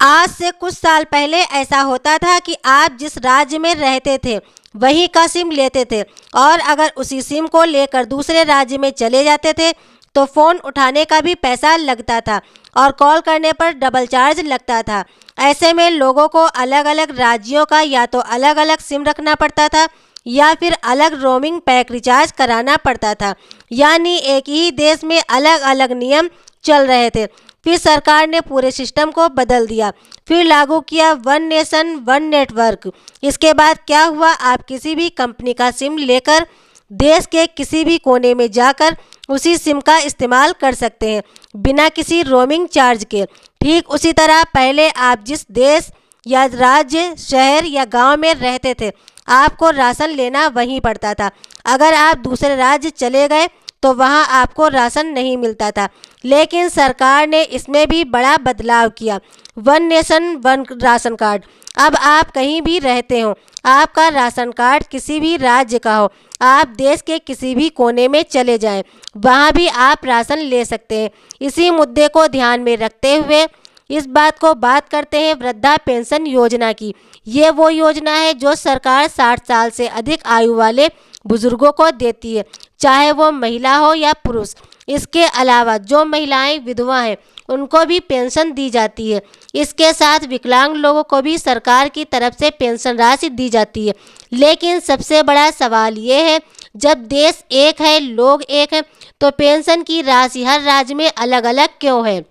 आज से कुछ साल पहले ऐसा होता था कि आप जिस राज्य में रहते थे वहीं का सिम लेते थे, और अगर उसी सिम को लेकर दूसरे राज्य में चले जाते थे तो फ़ोन उठाने का भी पैसा लगता था और कॉल करने पर डबल चार्ज लगता था। ऐसे में लोगों को अलग अलग राज्यों का या तो अलग अलग सिम रखना पड़ता था या फिर अलग रोमिंग पैक रिचार्ज कराना पड़ता था, यानी एक ही देश में अलग अलग नियम चल रहे थे। फिर सरकार ने पूरे सिस्टम को बदल दिया, फिर लागू किया वन नेशन वन नेटवर्क। इसके बाद क्या हुआ, आप किसी भी कंपनी का सिम लेकर देश के किसी भी कोने में जाकर उसी सिम का इस्तेमाल कर सकते हैं बिना किसी रोमिंग चार्ज के। ठीक उसी तरह पहले आप जिस देश या राज्य, शहर या गांव में रहते थे आपको राशन लेना वहीं पड़ता था। अगर आप दूसरे राज्य चले गए तो वहां आपको राशन नहीं मिलता था, लेकिन सरकार ने इसमें भी बड़ा बदलाव किया, one nation one ration card. अब आप कहीं भी रहते हो, आपका राशन कार्ड किसी भी राज्य का हो, आप देश के किसी भी कोने में चले जाएं, वहां भी आप राशन ले सकते हैं। इसी मुद्दे को ध्यान में रखते हुए इस बात करते हैं वृद्धा पेंशन योजना की। ये वो योजना है जो सरकार 60 साल से अधिक आयु वाले बुजुर्गों को देती है, चाहे वो महिला हो या पुरुष। इसके अलावा जो महिलाएं विधवा हैं उनको भी पेंशन दी जाती है। इसके साथ विकलांग लोगों को भी सरकार की तरफ से पेंशन राशि दी जाती है। लेकिन सबसे बड़ा सवाल ये है, जब देश एक है, लोग एक हैं, तो पेंशन की राशि हर राज्य में अलग अलग क्यों है?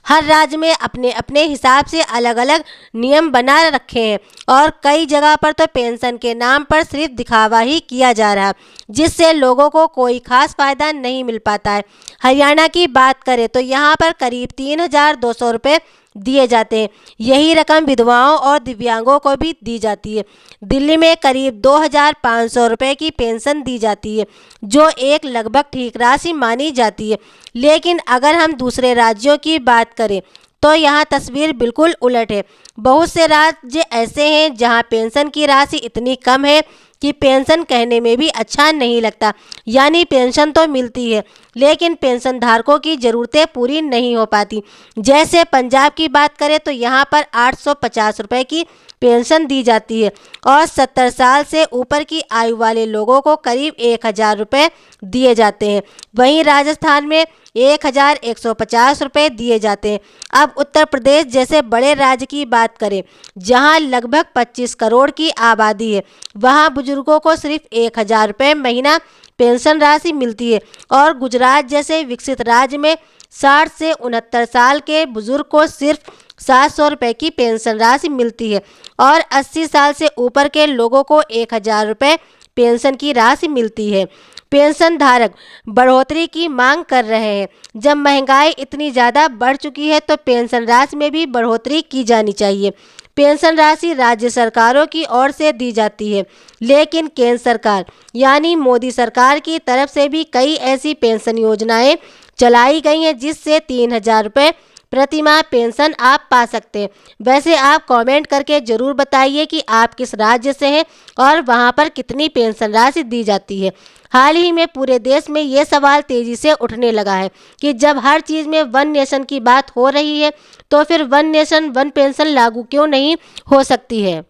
हर राज्य में अपने अपने हिसाब से अलग अलग नियम बना रखे हैं और कई जगह पर तो पेंशन के नाम पर सिर्फ दिखावा ही किया जा रहा है, जिससे लोगों को कोई खास फायदा नहीं मिल पाता है। हरियाणा की बात करें तो यहाँ पर करीब 3,200 रुपये दिए जाते हैं। यही रकम विधवाओं और दिव्यांगों को भी दी जाती है। दिल्ली में करीब 2,500 रुपये की पेंशन दी जाती है, जो एक लगभग ठीक राशि मानी जाती है। लेकिन अगर हम दूसरे राज्यों की बात करें तो यहाँ तस्वीर बिल्कुल उलट है। बहुत से राज्य ऐसे हैं जहाँ पेंशन की राशि इतनी कम है कि पेंशन कहने में भी अच्छा नहीं लगता, यानी पेंशन तो मिलती है लेकिन पेंशन धारकों की ज़रूरतें पूरी नहीं हो पाती। जैसे पंजाब की बात करें तो यहाँ पर 850 रुपये की पेंशन दी जाती है और 70 साल से ऊपर की आयु वाले लोगों को करीब 1,000 रुपये दिए जाते हैं। वहीं राजस्थान में 1,150 रुपये दिए जाते हैं। अब उत्तर प्रदेश जैसे बड़े राज्य की बात करें जहां लगभग 25 करोड़ की आबादी है, वहां बुजुर्गों को सिर्फ 1,000 रुपये महीना पेंशन राशि मिलती है। और गुजरात जैसे विकसित राज्य में 60 से 69 साल के बुजुर्ग को सिर्फ 700 रुपये की पेंशन राशि मिलती है और 80 साल से ऊपर के लोगों को 1,000 रुपये पेंशन की राशि मिलती है। पेंशन धारक बढ़ोतरी की मांग कर रहे हैं। जब महंगाई इतनी ज़्यादा बढ़ चुकी है तो पेंशन राशि में भी बढ़ोतरी की जानी चाहिए। पेंशन राशि राज्य सरकारों की ओर से दी जाती है, लेकिन केंद्र सरकार यानी मोदी सरकार की तरफ से भी कई ऐसी पेंशन योजनाएं चलाई गई हैं जिससे 3,000 रुपये प्रति माह पेंशन आप पा सकते हैं। वैसे आप कमेंट करके ज़रूर बताइए कि आप किस राज्य से हैं और वहां पर कितनी पेंशन राशि दी जाती है। हाल ही में पूरे देश में ये सवाल तेज़ी से उठने लगा है कि जब हर चीज़ में वन नेशन की बात हो रही है तो फिर वन नेशन वन पेंशन लागू क्यों नहीं हो सकती है।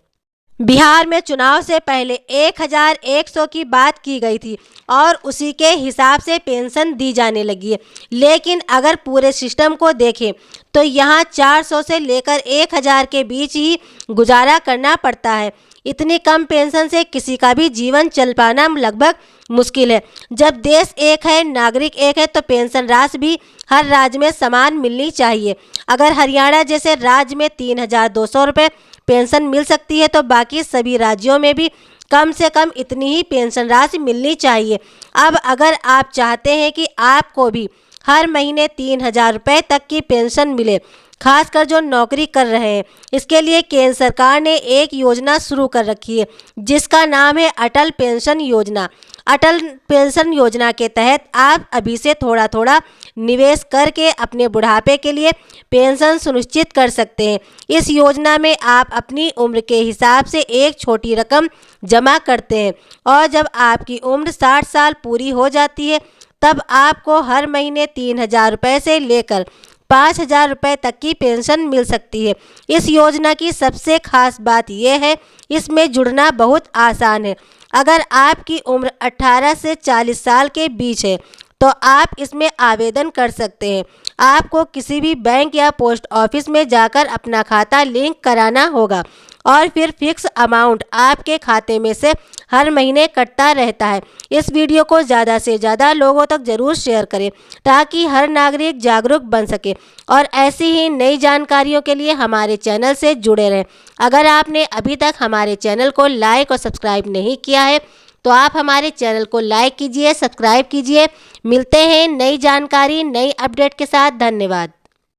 बिहार में चुनाव से पहले 1,100 की बात की गई थी और उसी के हिसाब से पेंशन दी जाने लगी है। लेकिन अगर पूरे सिस्टम को देखें तो यहाँ 400 से लेकर 1,000 के बीच ही गुजारा करना पड़ता है। इतनी कम पेंशन से किसी का भी जीवन चल पाना लगभग मुश्किल है। जब देश एक है, नागरिक एक है, तो पेंशन राशि भी हर राज्य में समान मिलनी चाहिए। अगर हरियाणा जैसे राज्य में 3,200 रुपये पेंशन मिल सकती है तो बाकी सभी राज्यों में भी कम से कम इतनी ही पेंशन राशि मिलनी चाहिए। अब अगर आप चाहते हैं कि आपको भी हर महीने 3,000 रुपये तक की पेंशन मिले, खासकर जो नौकरी कर रहे हैं, इसके लिए केंद्र सरकार ने एक योजना शुरू कर रखी है जिसका नाम है अटल पेंशन योजना। अटल पेंशन योजना के तहत आप अभी से थोड़ा थोड़ा निवेश करके अपने बुढ़ापे के लिए पेंशन सुनिश्चित कर सकते हैं। इस योजना में आप अपनी उम्र के हिसाब से एक छोटी रकम जमा करते हैं और जब आपकी उम्र 60 साल पूरी हो जाती है तब आपको हर महीने 3,000 रुपये से लेकर 5,000 रुपये तक की पेंशन मिल सकती है। इस योजना की सबसे खास बात यह है, इसमें जुड़ना बहुत आसान है। अगर आपकी उम्र 18 से 40 साल के बीच है तो आप इसमें आवेदन कर सकते हैं। आपको किसी भी बैंक या पोस्ट ऑफिस में जाकर अपना खाता लिंक कराना होगा और फिर फिक्स अमाउंट आपके खाते में से हर महीने कटता रहता है। इस वीडियो को ज़्यादा से ज़्यादा लोगों तक ज़रूर शेयर करें ताकि हर नागरिक जागरूक बन सके और ऐसी ही नई जानकारियों के लिए हमारे चैनल से जुड़े रहें। अगर आपने अभी तक हमारे चैनल को लाइक और सब्सक्राइब नहीं किया है तो आप हमारे चैनल को लाइक कीजिए, सब्सक्राइब कीजिए। मिलते हैं नई जानकारी, नई अपडेट के साथ। धन्यवाद।